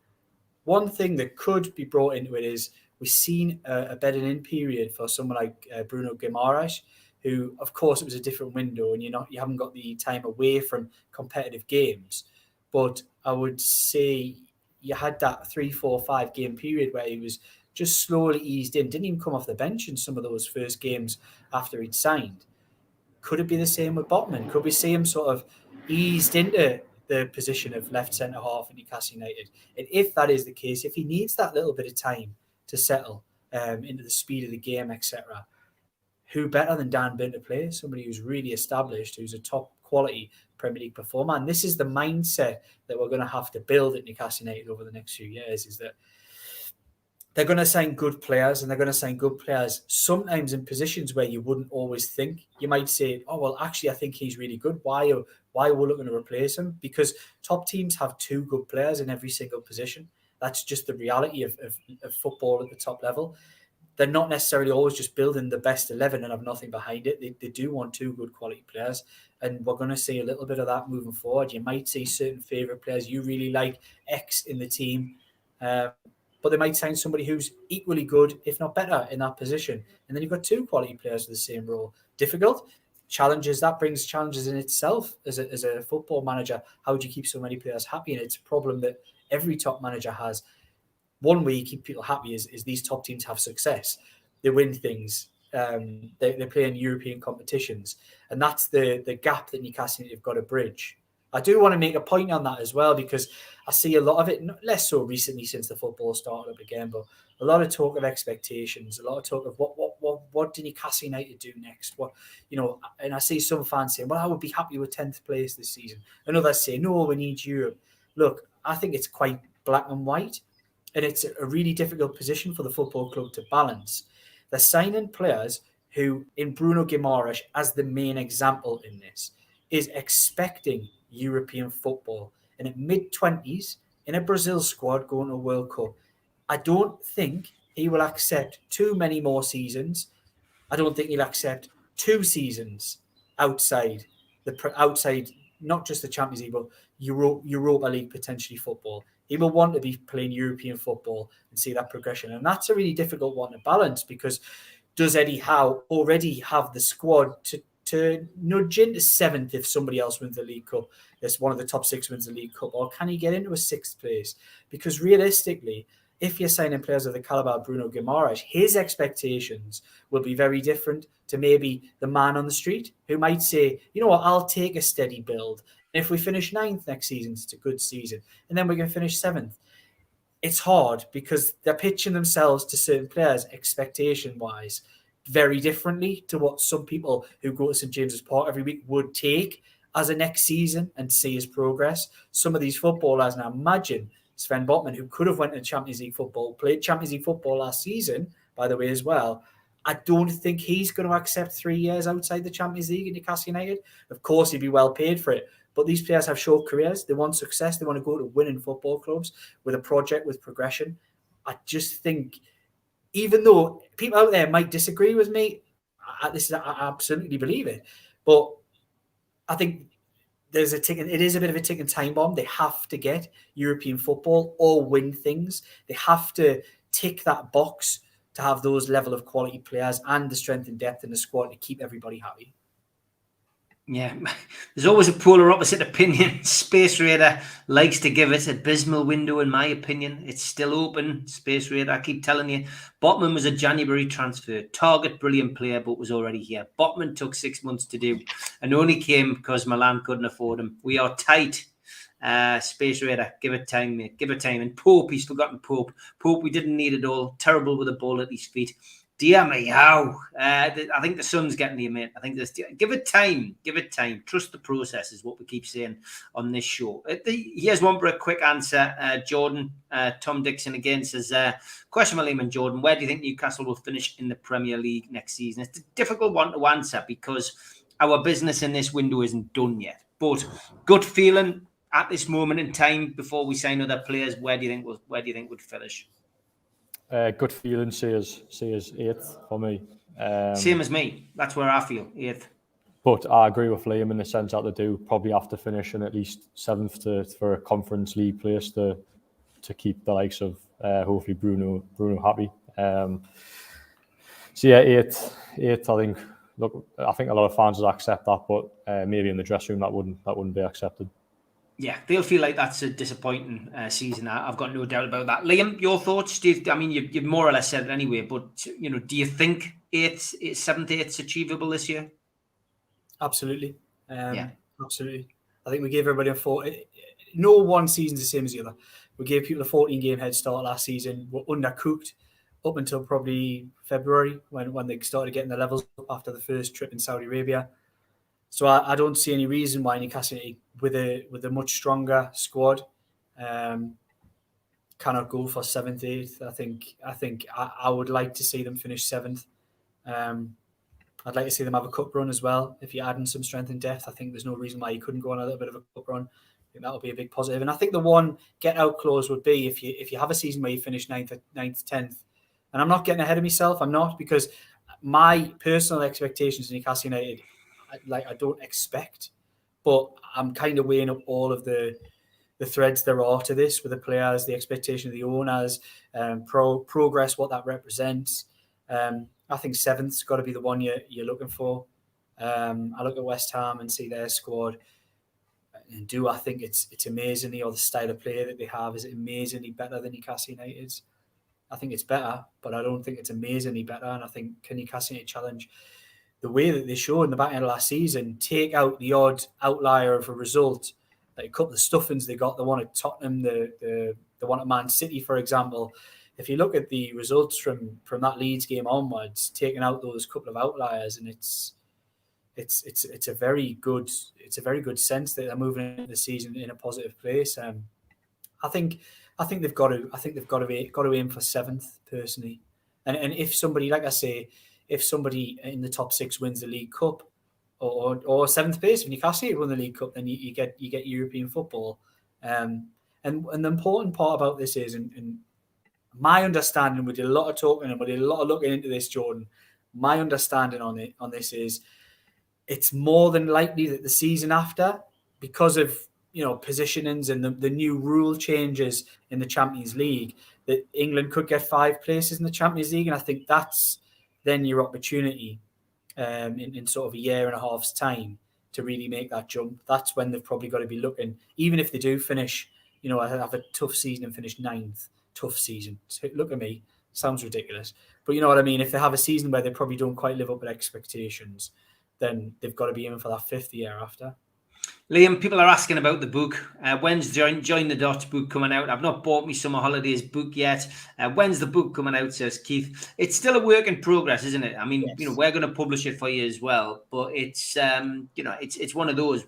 One thing that could be brought into it is we've seen a bedding-in period for someone like Bruno Guimaraes, who, of course, it was a different window and you haven't got the time away from competitive games. But I would say you had that 3, 4, 5 game period where he was just slowly eased in, didn't even come off the bench in some of those first games after he'd signed. Could it be the same with Botman? Could we see him sort of eased into the position of left centre-half at Newcastle United? And if that is the case, if he needs that little bit of time to settle into the speed of the game, etc., who better than Dan Burn to play? Somebody who's really established, who's a top quality Premier League performer. And this is the mindset that we're going to have to build at Newcastle United over the next few years, is that they're going to sign good players, and they're going to sign good players sometimes in positions where you wouldn't always think. You might say, oh, well, actually, I think he's really good. Why are we looking to replace him? Because top teams have 2 good players in every single position. That's just the reality of football at the top level. They're not necessarily always just building the best 11 and have nothing behind it. They do want 2 good quality players. And we're going to see a little bit of that moving forward. You might see certain favourite players you really like, X in the team. But they might sign somebody who's equally good, if not better, in that position. And then you've got 2 quality players for the same role. Difficult? challenges. That brings challenges in itself as a football manager. How do you keep so many players happy? And it's a problem that every top manager has. One way you keep people happy is these top teams have success. They win things. They play in European competitions. And that's the gap that Newcastle United have got to bridge. I do want to make a point on that as well, because I see a lot of it, less so recently since the football started up again, but a lot of talk of expectations, a lot of talk of what did Newcastle United do next? And I see some fans saying, well, I would be happy with 10th place this season. And others say, no, we need Europe. Look, I think it's quite black and white, and it's a really difficult position for the football club to balance. They're signing players who, in Bruno Guimaraes, as the main example in this, is expecting European football. And at mid-20s, in a Brazil squad going to a World Cup, I don't think he will accept too many more seasons. I don't think he'll accept 2 seasons outside not just the Champions League, but Europa League potentially football. He will want to be playing European football and see that progression. And that's a really difficult one to balance, because does Eddie Howe already have the squad to nudge into 7th if somebody else wins the League Cup? That's one of the top 6 wins the League Cup. Or can he get into a 6th place? Because realistically, if you're signing players of the caliber of Bruno Guimaraes, his expectations will be very different to maybe the man on the street who might say, you know what, I'll take a steady build. And if we finish 9th next season, it's a good season. And then we're going to finish 7th. It's hard because they're pitching themselves to certain players expectation-wise very differently to what some people who go to St James's Park every week would take as a next season and see his progress. Some of these footballers, and I imagine Sven Botman, who could have went to Champions League football, played Champions League football last season, by the way, as well. I don't think he's going to accept 3 years outside the Champions League in Newcastle United. Of course, he'd be well paid for it. But these players have short careers. They want success. They want to go to winning football clubs with a project, with progression. I just think, even though people out there might disagree with me, I absolutely believe it. But I think it is a bit of a ticking time bomb. They have to get European football or win things. They have to tick that box to have those level of quality players and the strength and depth in the squad to keep everybody happy. Yeah, there's always a polar opposite opinion. Space Raider likes to give it a abysmal window, in my opinion. It's still open, Space Raider. I keep telling you, Botman was a January transfer. Target, brilliant player, but was already here. Botman took 6 months to do and only came because Milan couldn't afford him. We are tight. Space Raider, give it time, mate. Give it time. And Pope, he's forgotten Pope. Pope, we didn't need it all. Terrible with a ball at his feet. Dear me, how? I think the sun's getting you, mate. I think give it time. Give it time. Trust the process is what we keep saying on this show. Here's one for a quick answer. Jordan, Tom Dixon again says, question for Liam and Jordan, where do you think Newcastle will finish in the Premier League next season? It's a difficult one to answer because our business in this window isn't done yet. But good feeling at this moment in time before we sign other players, where do you think we'd finish? Good feeling, say as 8th for me. Same as me. That's where I feel, 8th. But I agree with Liam in the sense that they do probably have to finish in at least 7th for a Conference League place to keep the likes of hopefully Bruno happy. So yeah, 8th. I think. Look, I think a lot of fans would accept that, but maybe in the dressing room that wouldn't be accepted. Yeah, they'll feel like that's a disappointing season. I've got no doubt about that. Liam, your thoughts? Steve, I mean, you've more or less said it anyway, but do you think 7th, 8th achievable this year? Absolutely. Absolutely. I think we gave everybody a 4. No one season's the same as the other. We gave people a 14-game head start last season. We're undercooked up until probably February when they started getting the levels up after the first trip in Saudi Arabia. So I don't see any reason why Newcastle, with a much stronger squad, cannot go for 7th, 8th. I think I would like to see them finish 7th. I'd like to see them have a cup run as well. If you're adding some strength and depth, I think there's no reason why you couldn't go on a little bit of a cup run. I think that would be a big positive. And I think the one get out clause would be if you have a season where you finish 9th, 10th. And I'm not getting ahead of myself. I'm not, because my personal expectations in Newcastle United, I don't expect, but I'm kind of weighing up all of the threads there are to this with the players, the expectation of the owners, progress, what that represents. I think 7th's got to be the one you're looking for. I look at West Ham and see their squad. And do I think it's amazingly, or the style of play that they have, is it amazingly better than Newcastle United's? I think it's better, but I don't think it's amazingly better. And I think can Newcastle United challenge the way that they showed in the back end of last season, take out the odd outlier of a result, like a couple of stuffings they got, the one at Tottenham, the one at Man City, for example. If you look at the results from that Leeds game onwards, taking out those couple of outliers, and it's a very good sense that they're moving into the season in a positive place. I think they've got to aim for seventh personally, and if somebody, like I say, if somebody in the top six wins the League Cup or seventh place, if Newcastle won the League Cup, then you get European football. And the important part about this is, and my understanding, we did a lot of talking and we did a lot of looking into this, Jordan. My understanding on this is, it's more than likely that the season after, because of positionings and the new rule changes in the Champions League, that England could get 5 places in the Champions League, and I think that's then your opportunity in sort of a year and a half's time to really make that jump. That's when they've probably got to be looking, even if they do finish, have a tough season and finish 9th, tough season. So look at me, sounds ridiculous, but you know what I mean. If they have a season where they probably don't quite live up to expectations, then they've got to be aiming for that 5th year after. Liam, people are asking about the book. When's Join the Dots book coming out? I've not bought me Summer Holidays book yet. When's the book coming out, says Keith. It's still a work in progress, isn't it? I mean, yes. We're going to publish it for you as well, but it's it's one of those.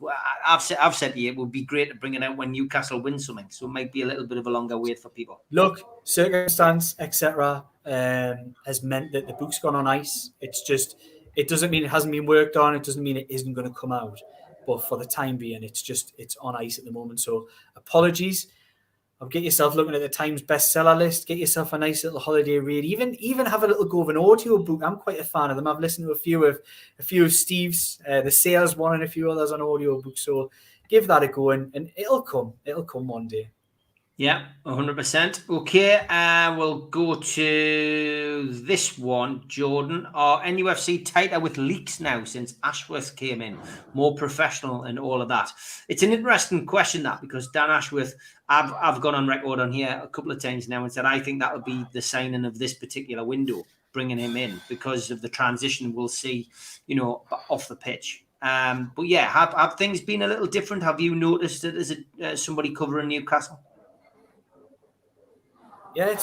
I've said to you, it would be great to bring it out when Newcastle wins something, so it might be a little bit of a longer wait for people. Look, circumstance, etc., has meant that the book's gone on ice. It's just, it doesn't mean it hasn't been worked on. It doesn't mean it isn't going to come out. But for the time being, it's on ice at the moment. So apologies. I'll get yourself looking at the Times bestseller list. Get yourself a nice little holiday read. Even have a little go of an audio book. I'm quite a fan of them. I've listened to a few of Steve's, the Sales one, and a few others on audio books. So give that a go, and it'll come. It'll come one day. Yeah, 100%. Okay, we'll go to this one, Jordan. Are NUFC tighter with leaks now since Ashworth came in? More professional and all of that? It's an interesting question, that, because Dan Ashworth, I've gone on record on here a couple of times now and said I think that would be the signing of this particular window, bringing him in, because of the transition we'll see, off the pitch. But yeah, have things been a little different? Have you noticed it as somebody covering Newcastle? Yeah,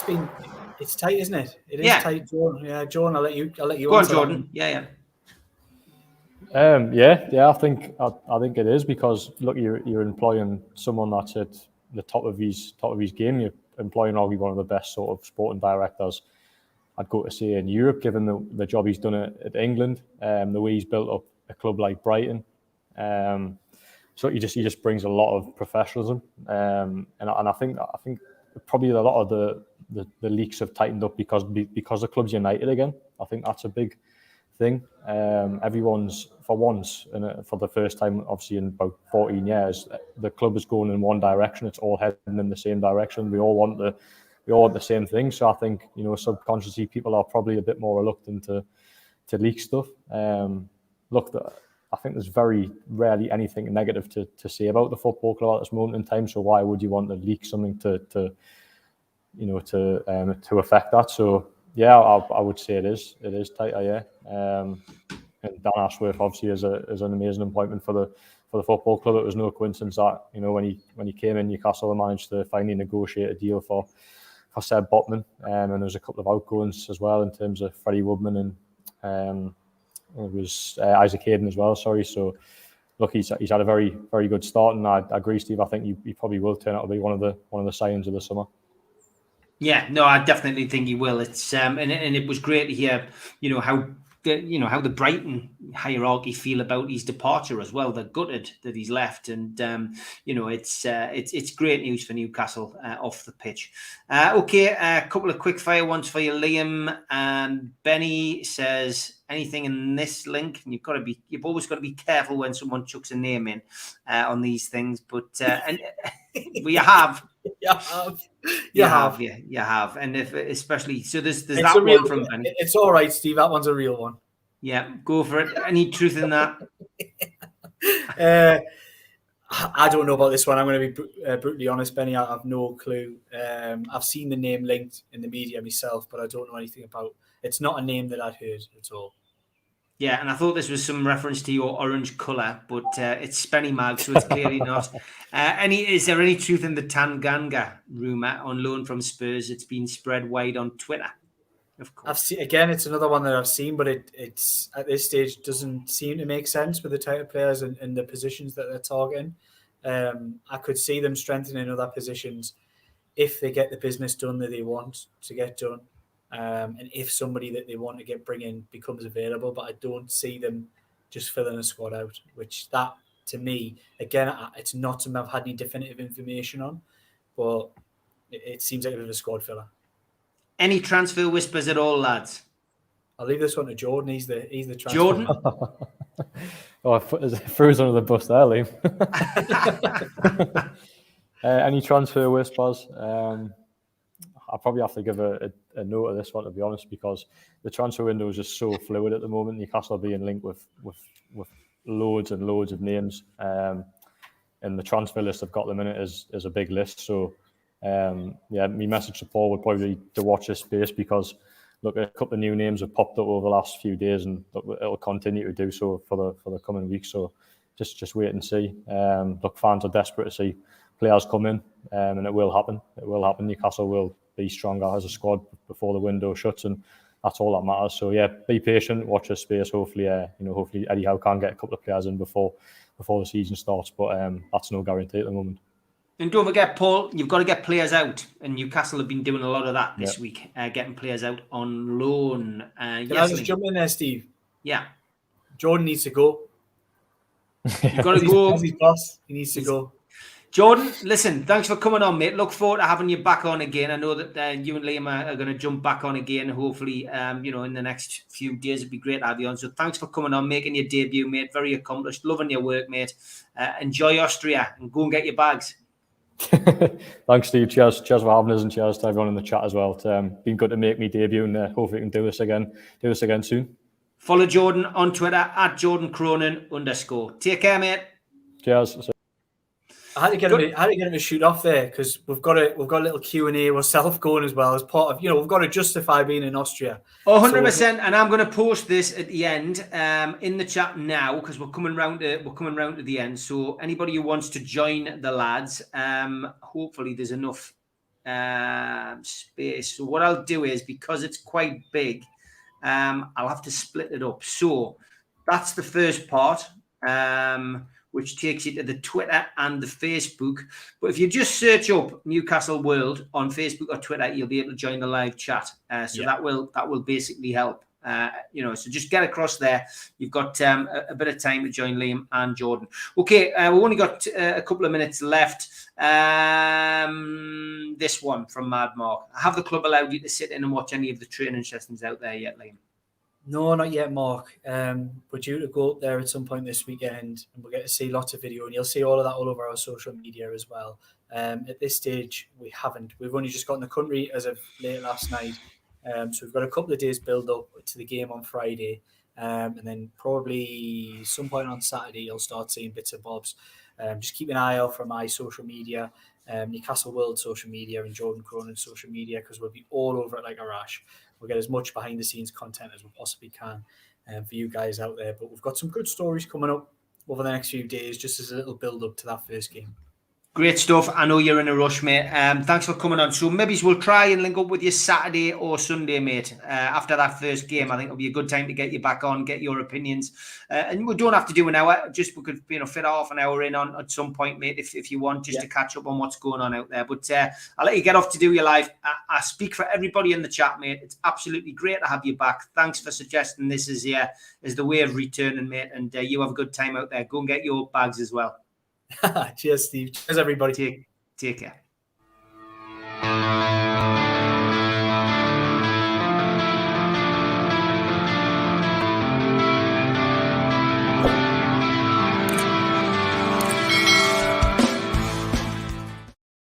it's tight, isn't it? It is tight, Jordan. Yeah, Jordan, I'll let you go on, Jordan. Yeah. I think it is, because look, you're employing someone that's at the top of his game. You're employing probably one of the best sort of sporting directors, I'd go to say, in Europe, given the job he's done at England, the way he's built up a club like Brighton. So he just brings a lot of professionalism, and I think probably a lot of the leaks have tightened up because the club's united again. I think that's a big thing. Everyone's, for once, and for the first time obviously in about 14 years, the club is going in one direction. It's all heading in the same direction. We all want the same thing. So I think subconsciously people are probably a bit more reluctant to leak stuff. I think there's very rarely anything negative to say about the football club at this moment in time. So why would you want to leak something to affect that? So yeah, I would say it is tighter. Yeah, and Dan Ashworth obviously is an amazing appointment for the football club. It was no coincidence that when he came in, Newcastle managed to finally negotiate a deal for Seb Botman, and there was a couple of outgoings as well in terms of Freddie Woodman and. It was Isaac Hayden as well. Sorry. So, look, he's had a very, very good start, and I agree, Steve. I think he probably will turn out to be one of the signs of the summer. Yeah, no, I definitely think he will. It's and it was great to hear, how the Brighton hierarchy feel about his departure as well. They're gutted that he's left, and it's great news for Newcastle off the pitch. Okay, a couple of quick fire ones for you, Liam. Benny says, anything in this link? And you've always got to be careful when someone chucks a name in on these things, but you have. You have, and if especially so, there's that one from Benny. It's all right, Steve. That one's a real one. Yeah, go for it. Any truth in that? I don't know about this one. I'm going to be brutally honest, Benny. I have no clue. I've seen the name linked in the media myself, but I don't know anything about. It's not a name that I'd heard at all. Yeah, and I thought this was some reference to your orange colour, but it's Spenny Mag, so it's clearly not. Is there any truth in the Tanganga rumour on loan from Spurs? It's been spread wide on Twitter. Of course. I've seen, again, it's another one that I've seen, but it's at this stage doesn't seem to make sense with the type of players and the positions that they're targeting. I could see them strengthening other positions if they get the business done that they want to get done. And if somebody that they want to bring in becomes available, but I don't see them just filling a squad out, which that, to me, again, it's not something I've had any definitive information on, but it seems like a bit of a squad filler. Any transfer whispers at all, lads? I'll leave this one to Jordan. He's the transfer. Jordan? I threw us under the bus there, Liam. Any transfer whispers? I'll probably have to give a note of this one, to be honest, because the transfer window is just so fluid at the moment. Newcastle are being linked with loads and loads of names, and the transfer list I've got at the minute is a big list. So, my message to Paul would probably be to watch this space, because look, a couple of new names have popped up over the last few days, and it'll continue to do so for the coming weeks. So, just wait and see. Look, fans are desperate to see players come in, and it will happen. It will happen. Newcastle will be stronger as a squad before the window shuts, and that's all that matters. So be patient, watch this space. Hopefully Eddie Howe can get a couple of players in before the season starts, but that's no guarantee at the moment. And don't forget, Paul, you've got to get players out, and Newcastle have been doing a lot of that this week, getting players out on loan. Can I just jump in there, Steve? Yeah. Jordan needs to go. You've got to go. He's boss. He needs to go. Jordan, listen, thanks for coming on, mate. Look forward to having you back on again. I know that you and Liam are going to jump back on again, hopefully, in the next few days. It'd be great to have you on. So thanks for coming on, making your debut, mate. Very accomplished. Loving your work, mate. Enjoy Austria and go and get your bags. Thanks, Steve. Cheers for having us, and cheers to everyone in the chat as well. It's been good to make me debut, and hopefully we can do this again soon. Follow Jordan on Twitter at @JordanCronin_. Take care, mate. Cheers. I had to get him to shoot off there, because we've got a little Q&A ourselves going as well, as part of, we've got to justify being in Austria. 100%, and I'm going to post this at the end in the chat now, because we're coming round to the end. So anybody who wants to join the lads, hopefully there's enough space. So what I'll do is, because it's quite big, I'll have to split it up. So that's the first part. Which takes you to the Twitter and the Facebook. But if you just search up Newcastle World on Facebook or Twitter, you'll be able to join the live chat. That will basically help. So just get across there. You've got a bit of time to join Liam and Jordan. Okay, we've only got a couple of minutes left. This one from Mad Mark. Have the club allowed you to sit in and watch any of the training sessions out there yet, Liam? No, not yet, Mark. We're due to go up there at some point this weekend, and we'll get to see lots of video, and you'll see all of that all over our social media as well. At this stage, we haven't. We've only just got in the country as of late last night. So we've got a couple of days build up to the game on Friday. And then probably some point on Saturday, you'll start seeing bits and bobs. Just keep an eye out for my social media, Newcastle World social media, and Jordan Cronin social media, because we'll be all over it like a rash. We'll get as much behind the scenes content as we possibly can for you guys out there. But we've got some good stories coming up over the next few days, just as a little build up to that first game. Great stuff. I know you're in a rush, mate. Thanks for coming on. So maybe we'll try and link up with you Saturday or Sunday, mate. After that first game, I think it'll be a good time to get you back on, get your opinions. And we don't have to do an hour. Just we could, fit half an hour in on at some point, mate, if you want, just to catch up on what's going on out there. But I'll let you get off to do your live. I speak for everybody in the chat, mate. It's absolutely great to have you back. Thanks for suggesting this is the way of returning, mate. And you have a good time out there. Go and get your bags as well. Cheers, Steve. Cheers, everybody. Take care.